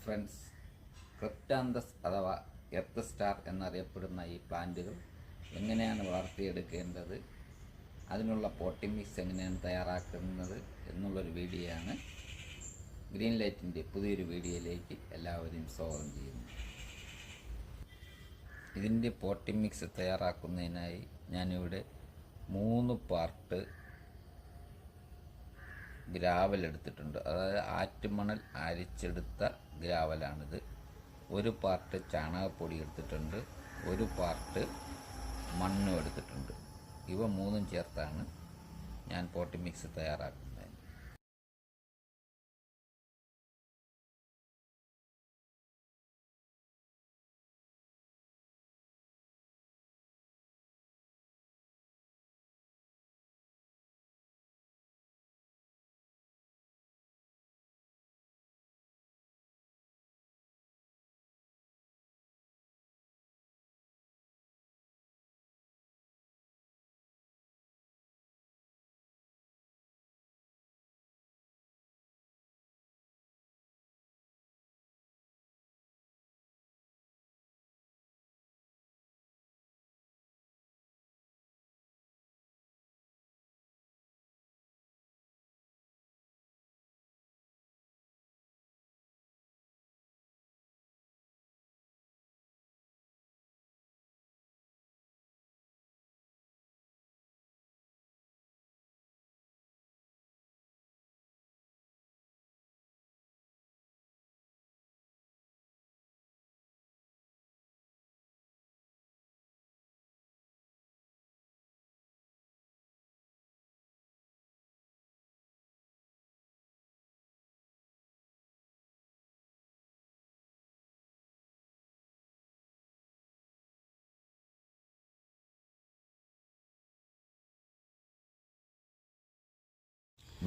Friends, Cryptanthus അഥവാ earth star എന്നറിയപ്പെടുന്ന ഈ പ്ലാന്റുകൾ എങ്ങനെയാണ് വളർത്തിയെടുക്കേണ്ടത്, അതിനുള്ള പോട്ടിംഗ് മിക്സ് എങ്ങനെയാണ് തയ്യാറാക്കുന്നത് എന്നുള്ളൊരു വീഡിയോ ആണ്. ഗ്രീൻ ലൈറ്റിൻ്റെ പുതിയൊരു വീഡിയോയിലേക്ക് എല്ലാവരെയും സ്വാഗതം ചെയ്യുന്നു. ഇതിൻ്റെ പോട്ടിംഗ് മിക്സ് തയ്യാറാക്കുന്നതിനായി ഞാനിവിടെ 3 പാർട്ട് ഗ്രാവൽ എടുത്തിട്ടുണ്ട്. അതായത് ആറ്റുമണൽ അരിച്ചെടുത്ത ഗ്രാവലാണിത്. 1 പാർട്ട് ചാണകപ്പൊടി എടുത്തിട്ടുണ്ട്, 1 പാർട്ട് മണ്ണും എടുത്തിട്ടുണ്ട്. ഇവ 3ഉം ചേർത്താണ് ഞാൻ പോട്ടിംഗ് മിക്സ് തയ്യാറാക്കുന്നത്.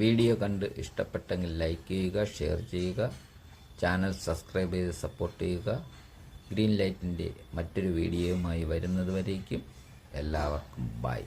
വീഡിയോ കണ്ട് ഇഷ്ടപ്പെട്ടെങ്കിൽ ലൈക്ക് ചെയ്യുക, ഷെയർ ചെയ്യുക, ചാനൽ സബ്സ്ക്രൈബ് ചെയ്ത് സപ്പോർട്ട് ചെയ്യുക. ഗ്രീൻ ലൈറ്റിൻ്റെ മറ്റൊരു വീഡിയോയുമായി വരുന്നത് വരേക്കും എല്ലാവർക്കും ബൈ.